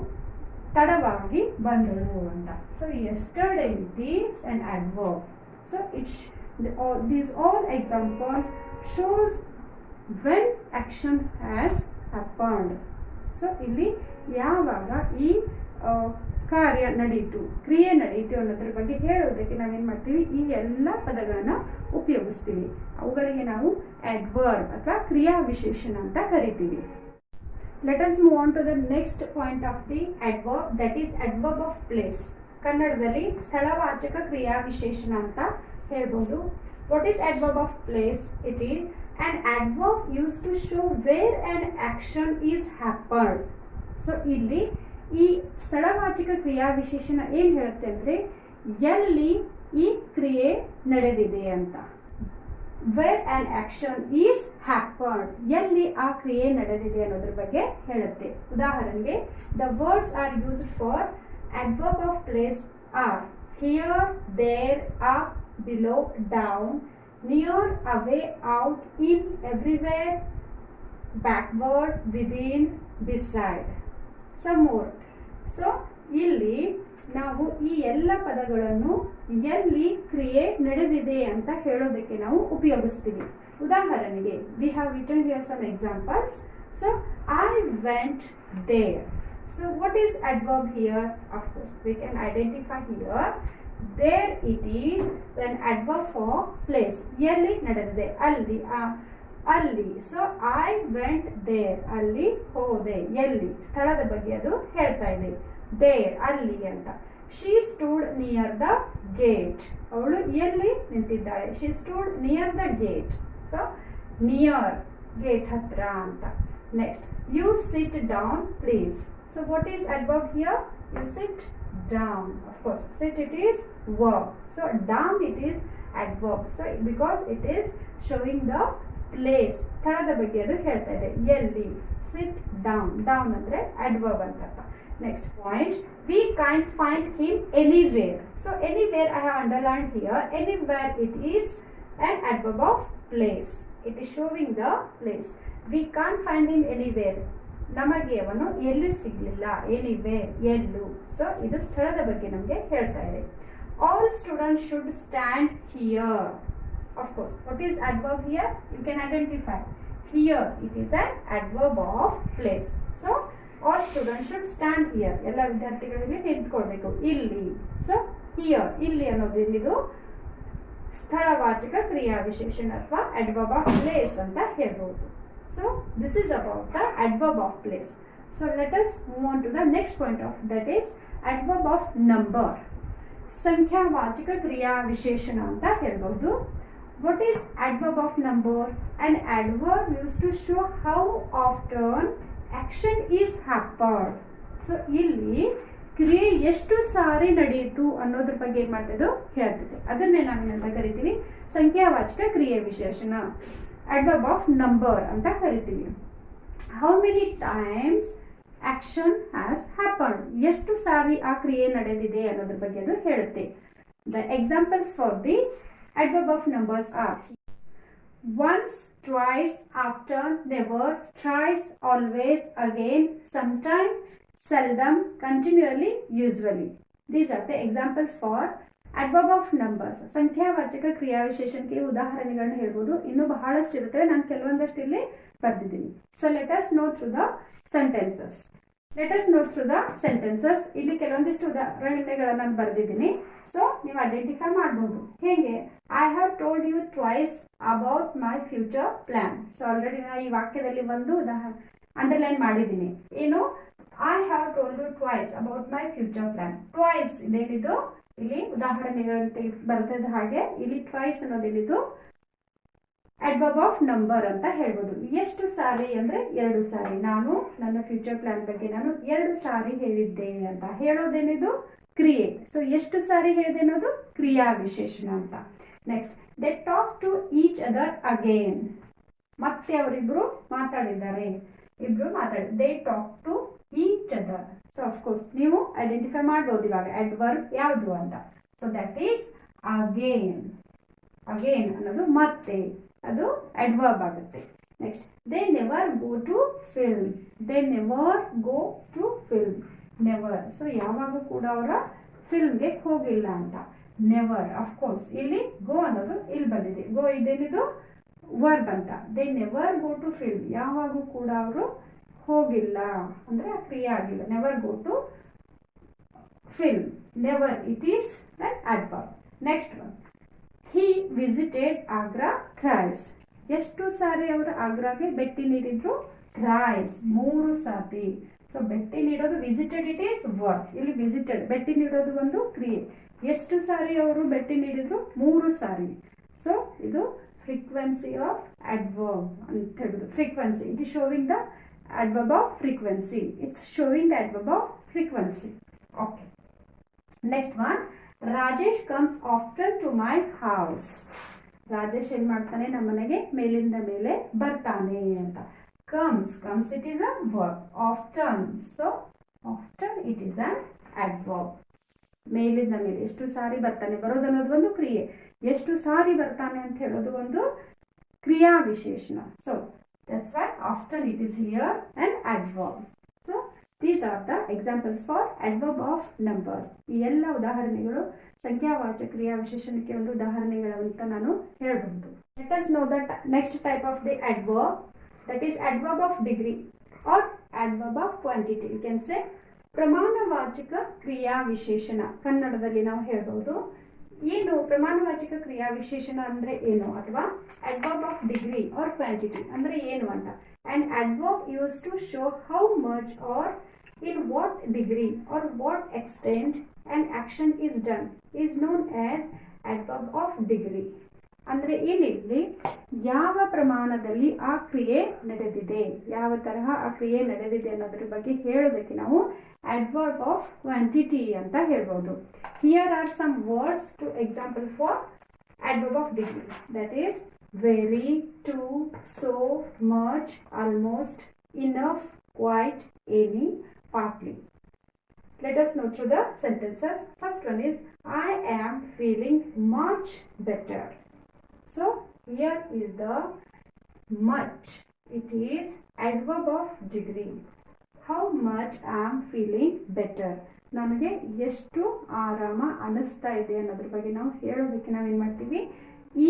ತಡವಾಗಿ ಬಂದಳು ಅಂತ. So yesterday it is an adverb. So these all examples shows when action has happened. So ಇಲ್ಲಿ ಯಾವಾಗ ಈ ಕಾರ್ಯ ನಡೆಯಿತು, ಕ್ರಿಯೆ ನಡೆಯಿತು ಅನ್ನೋದ್ರ ಬಗ್ಗೆ ಹೇಳೋದಕ್ಕೆ ನಾವೇನು ಮಾಡ್ತೀವಿ, ಈ ಎಲ್ಲ ಪದಗಳನ್ನ ಉಪಯೋಗಿಸ್ತೀವಿ. ಅವುಗಳಿಗೆ ನಾವು adverb ಅಥವಾ ಕ್ರಿಯಾ ವಿಶೇಷಣ ಅಂತ ಕರಿತೀವಿ. Let us move on to the next point of the adverb, that is adverb of place. ಕನ್ನಡದಲ್ಲಿ ಸ್ಥಳವಾಚಕ ಕ್ರಿಯಾ ವಿಶೇಷಣ ಅಂತ ಹೇಳ್ಬೋದು. What is adverb of place? It is an adverb used to show where an action is happened. So ಇಲ್ಲಿ ಈ ಸ್ಥಳವಾಚಕ ಕ್ರಿಯಾ ವಿಶೇಷಣ ಏನ್ ಹೇಳುತ್ತೆ ಅಂದ್ರೆ ಎಲ್ಲಿ ಈ ಕ್ರಿಯೆ ನಡೆದಿದೆ ಅಂತ. where an action is happened, ಎಲ್ಲಿ ಆ ಕ್ರಿಯೆ ನಡೆದಿದೆ ಅನ್ನೋದ್ರ ಬಗ್ಗೆ ಹೇಳುತ್ತೆ. ಉದಾಹರಣೆಗೆ the words are used for adverb of place are here, there, up, below, down, near, away, out, in, everywhere, backward, within, beside. Some more. So ಇಲ್ಲಿ ನಾವು ಈ ಎಲ್ಲ ಪದಗಳನ್ನು ಎಲ್ಲಿ ಕ್ರಿಯೆ ನಡೆದಿದೆ ಅಂತ ಹೇಳೋದಕ್ಕೆ ನಾವು ಉಪಯೋಗಿಸ್ತೀವಿ. ಉದಾಹರಣೆಗೆ we have written here some examples. So I went there. So what is adverb here? Of course we can identify here. There it is an adverb for place. ಎಲ್ಲಿ ನಡೆದಿದೆ, ಅಲ್ಲಿ. ಸೊ ಐ ವೆಂಟ್ ದೇರ್, ಅಲ್ಲಿ ಹೋದೆ, ಎಲ್ಲಿ ಸ್ಥಳದ ಬಗ್ಗೆ ಅದು ಹೇಳ್ತಾ ಇದೆ. ದೇರ್ ಅಲ್ಲಿ ಅಂತ. She stood near the gate, ಅವಳು ಎಲ್ಲಿ ನಿಂತಿದ್ದಾಳೆ, she stood near the gate. So near, gate ಹತ್ರ ಅಂತ. Next you sit down please. So what is adverb here? You sit down. Of course sit it is verb. So down it is adverb. So because it is showing the place, ಸ್ಥಳದ ಬಗ್ಗೆ ಅದು ಹೇಳ್ತಾ ಇದೆ. ಎಲ್ಲಿ, sit down. down ಅಂದ್ರೆ adverb ಅಂತ. Next point, we can't find him anywhere. So anywhere I have underlined here. Anywhere it is an adverb of place. It is showing the place. We can't find him anywhere. ನಮಗೆ ಅವನು ಎಲ್ಲೂ ಸಿಗ್ಲಿಲ್ಲ, anywhere, ಎಲ್ಲೂ. So ಇದು ಸ್ಥಳದ ಬಗ್ಗೆ ನಮಗೆ ಹೇಳ್ತಾ ಇದೆ. All students should stand here. Of course, what is adverb here? You can identify. Here it is an adverb of place. So all students should stand here. ಎಲ್ಲ ವಿದ್ಯಾರ್ಥಿಗಳಿಗೆ ನಿಂತ್ಕೊಳ್ಬೇಕು ಇಲ್ಲಿ. ಸೊ here, ಇಲ್ಲಿ ಅನ್ನೋದು ಇಲ್ಲಿದು ಸ್ಥಳವಾಚಕ ಕ್ರಿಯಾ ವಿಶೇಷಣ ಅಥವಾ adverb of place ಅಂತ ಹೇಳ್ಬೋದು. So this is about the adverb of place. So let us move on to the next point of that is adverb of number. ಸಂಖ್ಯಾವಾಚಕ ಕ್ರಿಯಾ ವಿಶೇಷಣ ಅಂತ ಹೇಳ್ಬೋದು. what is adverb of number? An adverb used to show how often action is happened. So ಇಲ್ಲಿ ಕ್ರಿಯೆ ಎಷ್ಟು ಸಾರಿ ನಡೆಯಿತು ಅನ್ನೋದ್ರ ಬಗ್ಗೆ ಏನ್ ಮಾಡ್ತಿದ್ದು ಹೇಳ್ತಿದ್ದೆ. ಅದನ್ನೇ ನಾವೇನಂತ ಕರಿತೀವಿ, ಸಂಖ್ಯಾವಾಚಕ ಕ್ರಿಯೆ ವಿಶೇಷಣ, adverb of number ಅಂತ ಕರಿತೀವಿ. How many times action has happened? ಎಷ್ಟು ಸಾರಿ ಆ ಕ್ರಿಯೆ ನಡೆದಿದೆ ಅನ್ನೋದ್ರ ಬಗ್ಗೆ ಅದು ಹೇಳುತ್ತೆ. The examples for the adverb of numbers are once, twice, often, never, thrice, always, again, sometime, seldom, continually, usually. These are the examples for adverb of numbers. ಸಂಖ್ಯಾವಾಚಕ ಕ್ರಿಯಾವಿಶೇಷಣಕ್ಕೆ ಉದಾಹರಣೆಗಳನ್ನ ಹೇಳ್ಬೋದು. ಇನ್ನೂ ಬಹಳಷ್ಟು ಇರುತ್ತೆ, ನಾನು ಕೆಲವೊಂದಷ್ಟು ಇಲ್ಲಿ ಬರ್ದಿದ್ದೀನಿ. So let us know through the sentences. ಇಲ್ಲಿ ಕೆಲವೊಂದಿಷ್ಟು ಉದಾಹರಣೆಗಳನ್ನ ನಾನು ಬರ್ದಿದ್ದೀನಿ. ಸೊ ನೀವು ಐಡೆಂಟಿಫೈ ಮಾಡಬಹುದು. ಹೇಗೆ? I have told you twice about my future plan. So already ನಾನು ಈ ವಾಕ್ಯದಲ್ಲಿ ಒಂದು ಅಂಡರ್ಲೈನ್ ಮಾಡಿದ್ದೀನಿ. ಏನು? I have told you twice about my future plan. Twice ಇದೇನಿದು? ಇಲ್ಲಿ ಉದಾಹರಣೆಗಳು ಬರ್ತದ ಹಾಗೆ ಇಲ್ಲಿ ಟ್ವೈಸ್ ಅನ್ನೋದೇನಿದು adverb of number ಅಂತ ಹೇಳ್ಬೋದು. ಎಷ್ಟು ಸಾರಿ ಅಂದ್ರೆ 2 ಸಾರಿ. ನಾನು ನನ್ನ ಫ್ಯೂಚರ್ ಪ್ಲಾನ್ ಬಗ್ಗೆ ನಾನು 2 ಸಾರಿ ಹೇಳಿದ್ದೆ ಅಂತ ಹೇಳೋದೇನಿದು ಕ್ರಿಯೆ. ಸೊ ಎಷ್ಟು ಸಾರಿ ಹೇಳಿದೆ ಅನ್ನೋದು ಕ್ರಿಯಾ ವಿಶೇಷಣ ಅಂತ. Next, they talk to each other again. ಮತ್ತೆ ಅವರಿಬ್ರು ಮಾತಾಡಿದ್ದಾರೆ. They talk to each other. So of course ನೀವು ಐಡೆಂಟಿಫೈ ಮಾಡ್ಬೋದು ಇವಾಗ adverb ಯಾವುದು ಅಂತ. So that is again. Again ಅನ್ನೋದು ಮತ್ತೆ, ಅದು adverb ಆಗುತ್ತೆ. Next, they never go to film. Never. So ಯಾವಾಗ ಕೂಡ ಅವರ ಫಿಲ್ಮ್ಗೆ ಹೋಗಿಲ್ಲ ಅಂತ. ನೆವರ್. ಅಫ್ಕೋರ್ಸ್ ಇಲ್ಲಿ ಗೋ ಅನ್ನೋದು ಇಲ್ಲಿ ಬಂದಿದೆ. ಗೋ ಇದೇನಿದು ವರ್ಬ್ ಅಂತ. They never go to film. ಯಾವಾಗೂ ಕೂಡ ಅವರು ಹೋಗಿಲ್ಲ ಅಂದ್ರೆ ಆ ಕ್ರಿಯೆ ಆಗಿಲ್ಲ. Never go to film. Never, it is an adverb. Next one, he visited Agra thrice. ಎಷ್ಟು ಸಾರಿ ಅವರು ಆಗ್ರಾಗೆ ಭೇಟಿ ನೀಡಿದ್ರು? ಥ್ರೈಸ್, 3 ಸಾರಿ. ಸೊ ಭೇಟಿ ನೀಡೋದು ವಿಸಿಟೆಡ್, ಇಟ್ ಈಸ್ ವರ್ಬ್. ಇಲ್ಲಿ ವಿಸಿಟೆಡ್, ಭೇಟಿ ನೀಡೋದು ಒಂದು ಕ್ರಿಯೆ. ಎಷ್ಟು ಸಾರಿ ಅವರು ಭೇಟಿ ನೀಡಿದ್ರು? 3 ಸಾರಿ. ಸೊ ಇದು ಫ್ರೀಕ್ವೆನ್ಸಿ ಆಫ್ adverb ಅಂತ ಹೇಳುದು. Frequency, it is sowing the adverb of frequency. It's showing the adverb of frequency. Okay. Next one, Rajesh comes often to my house. Rajesh ಏನ್ ಮಾಡ್ತಾನೆ? ನಮ್ಮ ಮನೆಗೆ ಮೇಲಿಂದ ಮೇಲೆ ಬರ್ತಾನೆ ಅಂತ. Comes it is a verb. Often, so often it is an adverb. ಮೇಲಿಂದ ಮೇಲೆ ಎಷ್ಟು ಸಾರಿ ಬರ್ತಾನೆ, ಬರೋದು ಅನ್ನೋದು ಒಂದು ಕ್ರಿಯೆ. ಎಷ್ಟು ಸಾರಿ ಬರ್ತಾನೆ ಅಂತ ಹೇಳೋದು ಒಂದು ಕ್ರಿಯಾ ವಿಶೇಷಣ. So that's why often it is here an adverb. So these are the examples for adverb of numbers. ಈ ಎಲ್ಲ ಉದಾಹರಣೆಗಳು ಸಂಖ್ಯಾವಾಚಕ ಕ್ರಿಯಾ ವಿಶೇಷಣಕ್ಕೆ ಒಂದು ಉದಾಹರಣೆಗಳು ಅಂತ ನಾನು ಹೇಳಬಹುದು. Let us know the next type of the adverb, that is adverb of degree or adverb of quantity. You can say ಪ್ರಮಾಣವಾಚಕ ಕ್ರಿಯಾ ವಿಶೇಷಣ. ಕನ್ನಡದಲ್ಲಿ ನಾವು ಹೇಳಬಹುದು. ಏನು ಪ್ರಮಾಣವಾಚಕ ಕ್ರಿಯಾ ವಿಶೇಷಣ ಅಂದ್ರೆ ಏನು, ಅಥವಾ adverb of degree or quantity ಅಂದ್ರೆ ಏನು ಅಂತ. An adverb used to show how much or in what degree or what extent an action is done is known as adverb of degree. ಅಂದ್ರೆ ಇಲ್ಲಿ ಯಾವ ಪ್ರಮಾಣದಲ್ಲಿ ಆ ಕ್ರಿಯೆ ನಡೆದಿದೆ, ಯಾವ ತರಹ ಆ ಕ್ರಿಯೆ ನಡೆದಿದೆ ಅನ್ನೋದ್ರ ಬಗ್ಗೆ ಹೇಳೋದಕ್ಕೆ ನಾವು adverb of quantity ಅಂತ ಹೇಳ್ಬೋದು. Here are some words to example for adverb of degree. That is very, to, so, much, almost, enough, quite, any, partly. Let us know through the sentences. First one is I am feeling much better. So here is the much. It is adverb of degree. How much I am feeling better. ನನಗೆ ಎಷ್ಟು ಆರಾಮ ಅನಿಸ್ತಾ ಇದೆ ಅನ್ನೋದ್ರ ಬಗ್ಗೆ ನಾವು ಹೇಳೋದಕ್ಕೆ ನಾವೇನ್ ಮಾಡ್ತೀವಿ, ಈ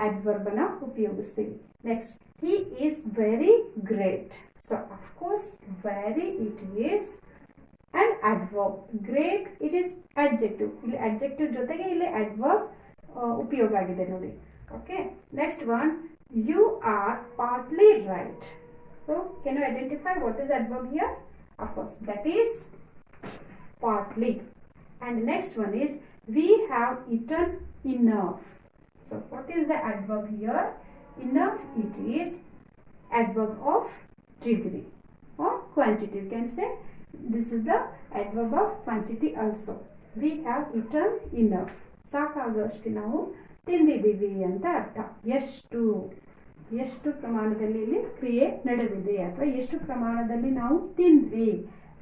adverb ಅನ್ನ ಉಪಯೋಗಿಸ್ತೀವಿ. Next, he is very great. So of course very it is an adverb. Great it is adjective. ಇಲ್ಲಿ adjective ಜೊತೆಗೆ ಇಲ್ಲಿ adverb ಉಪಯೋಗ ಆಗಿದೆ ನೋಡಿ. Okay. Next one, you are partly right. So can you identify what is adverb here? Of course that is partly. And next one is we have eaten enough. So what is the adverb here? Enough, it is adverb of degree or quantity. You can say this is the adverb of quantity also. We have eaten enough. ಸಾಕಾಗುವಷ್ಟು ನಾವು ತಿಂದಿದ್ದೀವಿ ಅಂತ ಅರ್ಥ. ಎಷ್ಟು ಪ್ರಮಾಣದಲ್ಲಿ ಇಲ್ಲಿ ಕ್ರಿಯೆ ನಡೆದಿದೆ ಅಥವಾ ಎಷ್ಟು ಪ್ರಮಾಣದಲ್ಲಿ ನಾವು ತಿಂದ್ವಿ.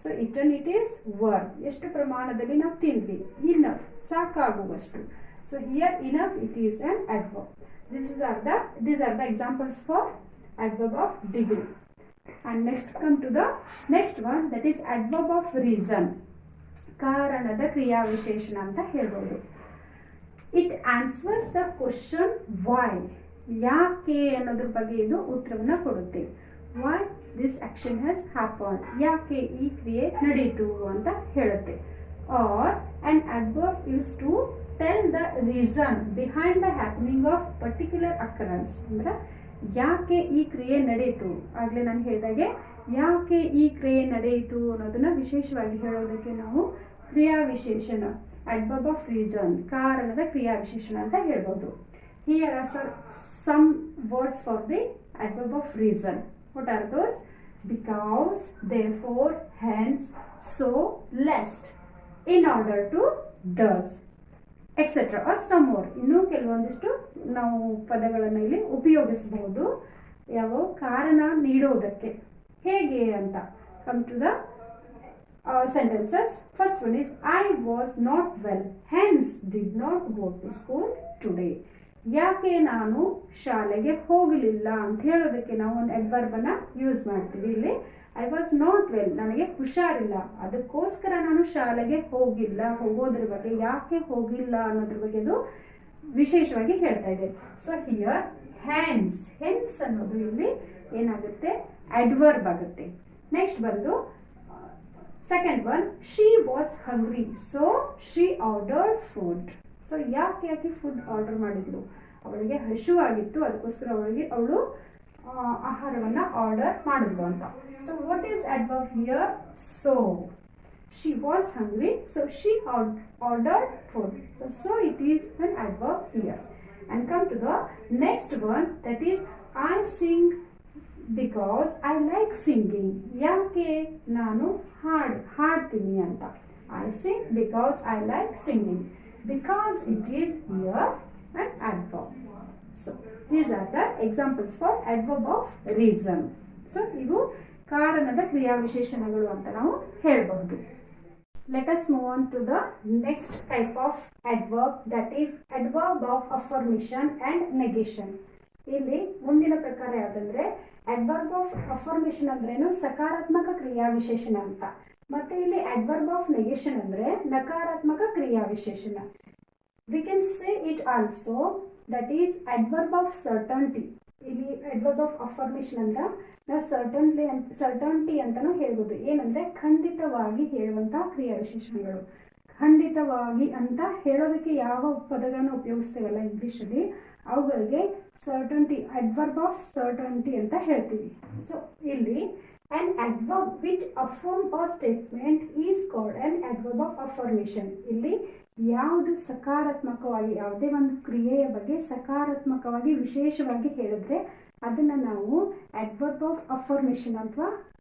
So eaten it is verb. ಎಷ್ಟು ಪ್ರಮಾಣದಲ್ಲಿ ನಾವು ತಿಂದ್ವಿ. enough ಸಾಕಾಗುವಷ್ಟು. So here enough it is an adverb. These are the examples for adverb of degree. And next come to the next one, that is adverb of reason. ಕಾರಣದ ಕ್ರಿಯಾ ವಿಶೇಷಣ ಅಂತ ಹೇಳ್ಬೋದು. It answers the question why. ಯಾಕೆ ಅನ್ನೋದ್ರ ಬಗ್ಗೆ ಇದು ಉತ್ತರವನ್ನ ಕೊಡುತ್ತೆ. Why this action has happened. ಯಾಕೆ ಈ ಕ್ರಿಯೆ ನಡೆಯಿತು ಅಂತ ಹೇಳುತ್ತೆ. Or an adverb is to tell the reason behind the happening of particular occurrence. ಅಂದ್ರೆ ಯಾಕೆ ಈ ಕ್ರಿಯೆ ನಡೆಯಿತು, ಆಗ್ಲೇ ನಾನು ಹೇಳಿದಾಗೆ ಯಾಕೆ ಈ ಕ್ರಿಯೆ ನಡೆಯಿತು ಅನ್ನೋದನ್ನ ವಿಶೇಷವಾಗಿ ಹೇಳೋದಕ್ಕೆ ನಾವು ಕ್ರಿಯಾ ವಿಶೇಷಣ adverb of reason ಕಾರಣದ ಕ್ರಿಯಾ ವಿಶೇಷಣ ಅಂತ ಹೇಳ್ಬೋದು. Here are some words for the adverb of reason. What are those? Because, therefore, hence, so, lest, in order to, thus, etc. or some more. ಇನ್ನೂ ಕೆಲವೊಂದಿಷ್ಟು ನಾವು ಪದಗಳನ್ನು ಇಲ್ಲಿ ಉಪಯೋಗಿಸಬಹುದು ಯಾವ ಕಾರಣ ನೀಡೋದಕ್ಕೆ. ಹೇಗೆ ಅಂತ come to the sentences. First one is I was not well, hence did not go to school today. ಯಾಕೆ ನಾನು ಶಾಲೆಗೆ ಹೋಗಲಿಲ್ಲ ಅಂತ ಹೇಳೋದಕ್ಕೆ ನಾವು ಒಂದು adverb ಅನ್ನ ಯೂಸ್ ಮಾಡ್ತೀವಿ. ಇಲ್ಲಿ ಐ ವಾಸ್ ನಾಟ್ ವೆಲ್, ನನಗೆ ಹುಷಾರಿಲ್ಲ, ಅದಕ್ಕೋಸ್ಕರ ನಾನು ಶಾಲೆಗೆ ಹೋಗಿಲ್ಲ. ಹೋಗೋದ್ರ ಬಗ್ಗೆ, ಯಾಕೆ ಹೋಗಿಲ್ಲ ಅನ್ನೋದ್ರ ಬಗ್ಗೆ ಅದು ವಿಶೇಷವಾಗಿ ಹೇಳ್ತಾ ಇದೆ. ಸೊ ಹಿಯರ್ ಹೆನ್ಸ್ ಅನ್ನೋದು ಇಲ್ಲಿ ಏನಾಗುತ್ತೆ, adverb ಆಗುತ್ತೆ. ನೆಕ್ಸ್ಟ್ ಬಂದು second one, she was hungry so she ordered food. So ಯಾಕೆ ಫುಡ್ ಆರ್ಡರ್ ಮಾಡಿದ್ಲು, ಅವಳಿಗೆ ಹಸಿವಾಗಿತ್ತು, ಅದಕ್ಕೋಸ್ಕರ ಅವಳು ಆಹಾರವನ್ನ ಆರ್ಡರ್ ಮಾಡಿದ್ಲು ಅಂತ. So what is adverb here? So she was hungry so she ordered food. So it is an adverb here. And come to the next one, that is I sing because I like singing. ಯಾಕೆ ನಾನು ಹಾಡ್ತೀನಿ ಅಂತ. I sing because I like singing. Because it is here an adverb. So these are the examples for adverb of reason. So ಇವು ಕಾರಣದ ಕ್ರಿಯಾ ವಿಶೇಷಣಗಳು ಅಂತ ನಾವು ಹೇಳಬಹುದು. Let us move on to the next type of adverb, that is adverb of affirmation and negation. ಇಲ್ಲಿ ಮುಂದಿನ ಪ್ರಕಾರ ಯಾವುದಂದ್ರೆ adverb of affirmation ಅಂದ್ರೇನು, ಸಕಾರಾತ್ಮಕ ಕ್ರಿಯಾ ವಿಶೇಷಣ ಅಂತ. ಮತ್ತೆ ಇಲ್ಲಿ adverb of negation ಅಂದ್ರೆ ನಕಾರಾತ್ಮಕ ಕ್ರಿಯಾ ವಿಶೇಷಣ. We can say it also, that is adverb of certainty. ಇಲ್ಲಿ adverb of affirmation ಅಂದ್ರೆ ನಾವು certainty ಅಂತಾನು ಹೇಳ್ಬೋದು. ಏನಂದ್ರೆ ಖಂಡಿತವಾಗಿ ಹೇಳುವಂತಹ ಕ್ರಿಯಾ ವಿಶೇಷಣಗಳು. ಖಂಡಿತವಾಗಿ ಅಂತ ಹೇಳೋದಕ್ಕೆ ಯಾವ ಪದಗಳನ್ನು ಉಪಯೋಗಿಸ್ತೇವಲ್ಲ ಇಂಗ್ಲಿಷ್ ಅಲ್ಲಿ, ಅವುಗಳಿಗೆ certainty, adverb of certainty ಅಂತ ಹೇಳ್ತೀವಿ. ಸೊ ಇಲ್ಲಿ an adverb which affirms a statement is called an adverb of affirmation. ಇಲ್ಲಿ ಯಾವುದು ಸಕಾರಾತ್ಮಕವಾಗಿ ಯಾವುದೇ ಒಂದು ಕ್ರಿಯೆಯ ಬಗ್ಗೆ ಸಕಾರಾತ್ಮಕವಾಗಿ ವಿಶೇಷವಾಗಿ ಹೇಳಿದ್ರೆ ಅದನ್ನ ನಾವು adverb of affirmation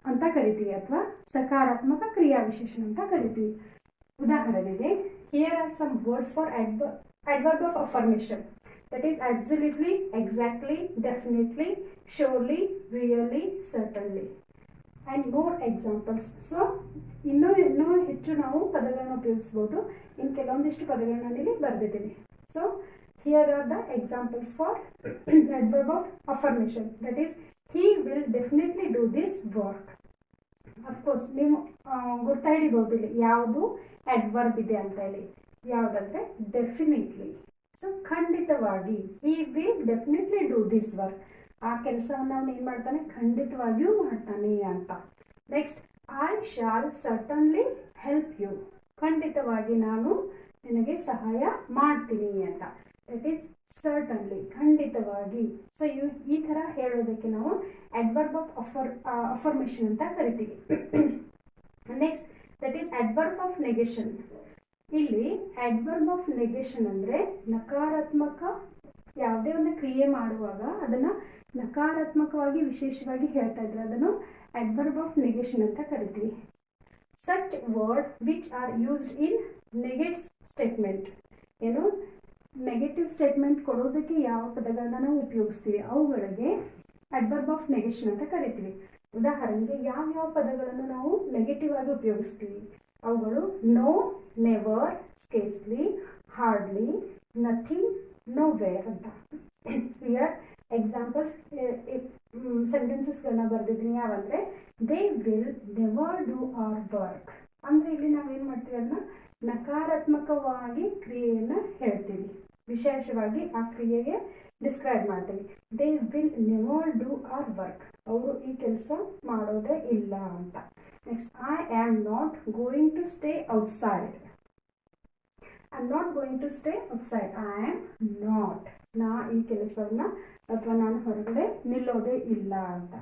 ಅಂತ ಕರಿತೀವಿ, ಅಥವಾ ಸಕಾರಾತ್ಮಕ ಕ್ರಿಯಾ ವಿಶೇಷಣ ಅಂತ ಕರಿತೀವಿ. ಉದಾಹರಣೆಗೆ here are some words for adverb of affirmation, that is absolutely, exactly, definitely, surely, really, certainly, and more examples. So ಇನ್ನೂ ಹೆಚ್ಚು ನಾವು ಪದಗಳನ್ನು ಉಪಯೋಗಿಸಬಹುದು. ಇನ್ನು ಕೆಲವೊಂದಿಷ್ಟು ಪದಗಳನ್ನ ಇಲ್ಲಿ ಬರೆದಿದ್ದೀನಿ. So here are the examples for adverb of affirmation, that is he will definitely do this work. Of course ನೀವು ಗುರ್ತಾ ಹಿಡಿಬಹುದು ಇಲ್ಲಿ ಯಾವುದು adverb ಇದೆ ಅಂತ ಹೇಳಿ. ಯಾವುದಂದ್ರೆ ಡೆಫಿನೆಟ್ಲಿ. ಸೊ ಖಂಡಿತವಾಗಿ, he will definitely do this work. ಆ ಕೆಲಸವನ್ನು ಅವನು ಏನ್ ಮಾಡ್ತಾನೆ, ಖಂಡಿತವಾಗಿಯೂ ಮಾಡ್ತಾನೆ ಅಂತ. Next I shall certainly help you. ಖಂಡಿತವಾಗಿ ನಾನು ನಿನಗೆ ಸಹಾಯ ಮಾಡ್ತೀನಿ ಅಂತ. ದಟ್ ಈಸ್ certainly, ಖಂಡಿತವಾಗಿ. ಸೊ ಈ ತರ ಹೇಳೋದಕ್ಕೆ ನಾವು adverb of affirmation ಅಂತ ಕರಿತೀವಿ. Next that is adverb of negation. ಇಲ್ಲಿ adverb of negation ಅಂದ್ರೆ ನಕಾರಾತ್ಮಕ ಯಾವುದೇ ಒಂದು ಕ್ರಿಯೆ ಮಾಡುವಾಗ ಅದನ್ನು ನಕಾರಾತ್ಮಕವಾಗಿ ವಿಶೇಷವಾಗಿ ಹೇಳ್ತಾ ಇದ್ರೆ ಅದನ್ನು ಅಡ್ವರ್ಬ್ ಆಫ್ ನೆಗೇಷನ್ ಅಂತ ಕರಿತೀವಿ. Such word which are used in negative statement, ಏನು ನೆಗೆಟಿವ್ ಸ್ಟೇಟ್ಮೆಂಟ್ ಕೊಡೋದಕ್ಕೆ ಯಾವ ಪದಗಳನ್ನ ನಾವು ಉಪಯೋಗಿಸ್ತೀವಿ ಅವುಗಳಿಗೆ ಅಡ್ವರ್ಬ್ ಆಫ್ ನೆಗೇಷನ್ ಅಂತ ಕರಿತೀವಿ. ಉದಾಹರಣೆಗೆ ಯಾವ ಪದಗಳನ್ನು ನಾವು ನೆಗೆಟಿವ್ ಆಗಿ ಉಪಯೋಗಿಸ್ತೀವಿ ಅವುಗಳು no, never, scarcely, hardly, nothing, nowhere ಅಂತ. ಹಿಯರ್ ಎಕ್ಸಾಂಪಲ್ಸ್ ಸೆಂಟೆನ್ಸಸ್ಗಳನ್ನ ಬರೆದಿದ್ದೀನಿ. ಯಾವಂದರೆ they will never do our work ಅಂದರೆ ಇಲ್ಲಿ ನಾವೇನು ಮಾಡ್ತೀವಿ ಅದನ್ನ ನಕಾರಾತ್ಮಕವಾಗಿ ಕ್ರಿಯೆಯನ್ನು ಹೇಳ್ತೀವಿ, ವಿಶೇಷವಾಗಿ ಆ ಕ್ರಿಯೆಗೆ ಡಿಸ್ಕ್ರೈಬ್ ಮಾಡ್ತೀವಿ. They will never do our work, ಅವರು ಈ ಕೆಲಸ ಮಾಡೋದೇ ಇಲ್ಲ ಅಂತ. Next I am not going to stay outside. I am not going to stay outside. I am not, ನಾ ಈ ಕೆಲಸವನ್ನು ಅಥವಾ ನಾನು ಹೊರಗಡೆ ನಿಲ್ಲೋದೇ ಇಲ್ಲ ಅಂತ.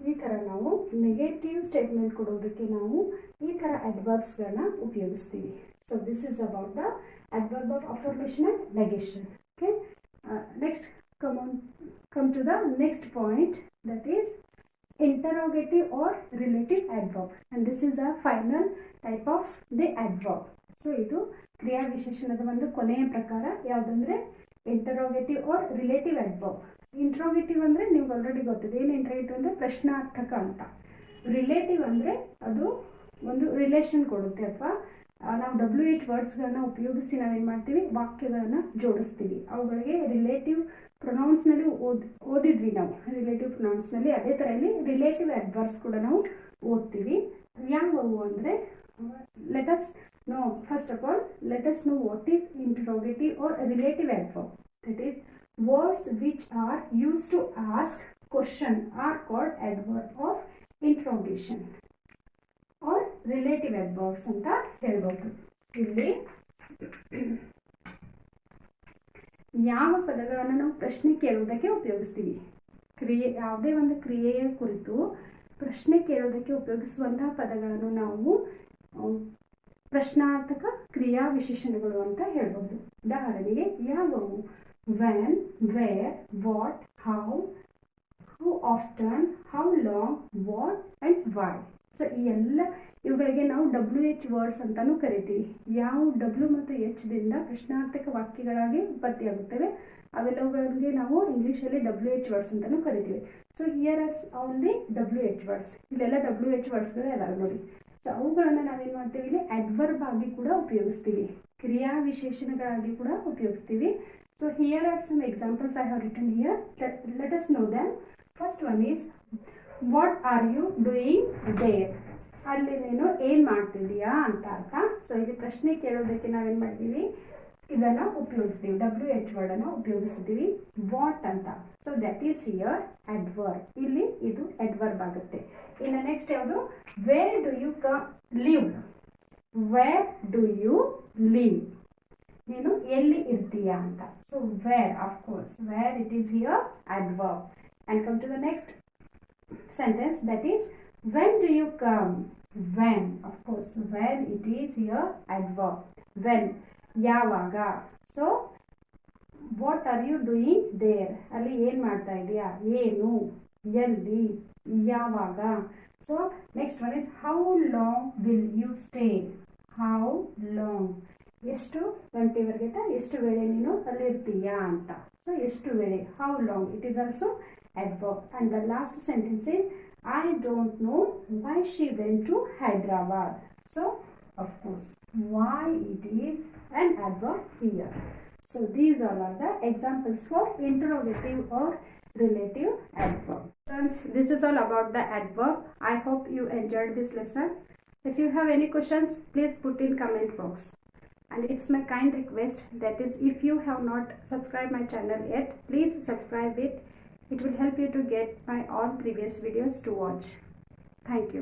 ಈ ಥರ ನಾವು ನೆಗೆಟಿವ್ ಸ್ಟೇಟ್ಮೆಂಟ್ ಕೊಡೋದಕ್ಕೆ ನಾವು ಈ ಥರ ಅಡ್ವರ್ಬ್ಸ್ಗಳನ್ನ ಉಪಯೋಗಿಸ್ತೀವಿ. So this is about the adverb of affirmation and negation. Okay, next come to the next point, that is interrogative or relative adverb, and this is a final type of the adverb. So ಇದು ಕ್ರಿಯಾ ವಿಶೇಷಣದ ಒಂದು ಕೊನೆಯ ಪ್ರಕಾರ ಯಾವುದಂದ್ರೆ interrogative or relative adverb. Interrogative ಅಂದರೆ ನಿಮ್ಗೆ already ಗೊತ್ತಿದೆ, ಏನು ಇಂಟ್ರೋಗೇಟಿವ್ ಅಂದರೆ ಪ್ರಶ್ನಾರ್ಥಕ ಅಂತ. ರಿಲೇಟಿವ್ ಅಂದರೆ ಅದು ಒಂದು ರಿಲೇಷನ್ ಕೊಡುತ್ತೆ, ಅಥವಾ ನಾವು WH ವರ್ಡ್ಸ್ಗಳನ್ನ ಉಪಯೋಗಿಸಿ ನಾವೇನು ಮಾಡ್ತೀವಿ ವಾಕ್ಯಗಳನ್ನು ಜೋಡಿಸ್ತೀವಿ. ಅವುಗಳಿಗೆ ರಿಲೇಟಿವ್ ಪ್ರೊನೌನ್ಸ್ನಲ್ಲಿ ಓದಿದ್ವಿ ನಾವು, ರಿಲೇಟಿವ್ ಪ್ರೊನೌನ್ಸ್ನಲ್ಲಿ. ಅದೇ ಥರ ಇಲ್ಲಿ ರಿಲೇಟಿವ್ ಅಡ್ವರ್ಬ್ಸ್ ಕೂಡ ನಾವು ಓದ್ತೀವಿ. ಯಾವುವು ಅಂದರೆ let us know, first of all let us know what is interrogative or relative adverb. That is words which are use to ask question are called adverb of interrogation or relative adverbs ಅಂತ ಹೇಳ್ಬೋದು. ಇಲ್ಲಿ ಯಾವ ಪದಗಳನ್ನು ನಾವು ಪ್ರಶ್ನೆ ಕೇಳುವುದಕ್ಕೆ ಉಪಯೋಗಿಸ್ತೀವಿ, ಯಾವುದೇ ಒಂದು ಕ್ರಿಯೆಯ ಕುರಿತು ಪ್ರಶ್ನೆ ಕೇಳೋದಕ್ಕೆ ಉಪಯೋಗಿಸುವಂತಹ ಪದಗಳನ್ನು ನಾವು ಪ್ರಶ್ನಾರ್ಥಕ ಕ್ರಿಯಾ ವಿಶೇಷಣಗಳು ಅಂತ ಹೇಳ್ಬೋದು. ಉದಾಹರಣೆಗೆ ಯಾವುವು? When, where, what, how often, how long, what and why. So ಈ ಎಲ್ಲ ಇವುಗಳಿಗೆ ನಾವು WH ವರ್ಡ್ಸ್ ಅಂತಲೂ ಕರಿತೀವಿ. ಯಾವ W ಮತ್ತು H ದಿಂದ ಪ್ರಶ್ನಾರ್ಥಕ ವಾಕ್ಯಗಳಾಗಿ ಉತ್ಪತ್ತಿಯಾಗುತ್ತವೆ ಅವೆಲ್ಲವುಗಳಿಗೆ ನಾವು ಇಂಗ್ಲೀಷಲ್ಲಿ WH ವರ್ಡ್ಸ್ ಅಂತಲೂ ಕರಿತೀವಿ. So here are all the WH words. ಇಲ್ಲೆಲ್ಲ WH ವರ್ಡ್ಸ್ಗಳು ಇದಾವೆ ನೋಡಿ. ಸೊ ಅವುಗಳನ್ನು ನಾವೇನು ಮಾಡ್ತೀವಿ, ಇಲ್ಲಿ ಅಡ್ವರ್ಬ್ ಆಗಿ ಕೂಡ ಉಪಯೋಗಿಸ್ತೀವಿ, ಕ್ರಿಯಾ ವಿಶೇಷಣಗಳಾಗಿ ಕೂಡ ಉಪಯೋಗಿಸ್ತೀವಿ. So here are some examples I have written here. Let us know them. First one is what are you doing there. ಅಲ್ಲಿ ನೀನು ಏನು ಮಾಡ್ತಿದ್ದೀಯಾ ಅಂತ ಅರ್ಥ. ಸೊ ಇಲ್ಲಿ ಪ್ರಶ್ನೆ ಕೇಳೋದಕ್ಕೆ ನಾವೇನು ಮಾಡ್ತೀವಿ, ಇದನ್ನು ಉಪಯೋಗಿಸ್ತೀವಿ, WH ವರ್ಡನ್ನು ಉಪಯೋಗಿಸ್ತೀವಿ. ವಾಟ್ ಅಂತ, so that is here adverb. ಇಲ್ಲಿ ಇದು ಅಡ್ವರ್ಬ್ ಆಗುತ್ತೆ. ಇನ್ನು ನೆಕ್ಸ್ಟ್ ಯಾವುದು? Where do you live. Where do you live, ನೀನು ಎಲ್ಲಿ ಇರ್ತೀಯಾ ಅಂತ. So where, of course where it is here adverb. And come to the next sentence, that is when do you come. When, of course when it is here adverb. When, yavaga. So what are you doing there, ಅಲ್ಲಿ ಏನು ಮಾಡ್ತಾ ಇದೆಯಾ, ಏನು, ಎಲ್ಲಿ, ಯಾವಾಗ. So next one is how long will you stay. How long, ಎಷ್ಟು ಗಂಟೆವರೆಗೆ, ಎಷ್ಟು ವೇಳೆ ನೀನು ಅಲ್ಲಿರ್ತೀಯಾ ಅಂತ. ಸೊ ಎಷ್ಟು ವೇಳೆ, how long, it is also adverb. And the last sentence is I don't know why she went to Hyderabad. So of course why it is an adverb here. So these all are the examples for interrogative or relative adverb. Friends, this is all about the adverb. I hope you enjoyed this lesson. If you have any questions, please put in comment box. And it's my kind request, that is if you have not subscribed my channel yet, please subscribe it. It will help you to get my all previous videos to watch. Thank you.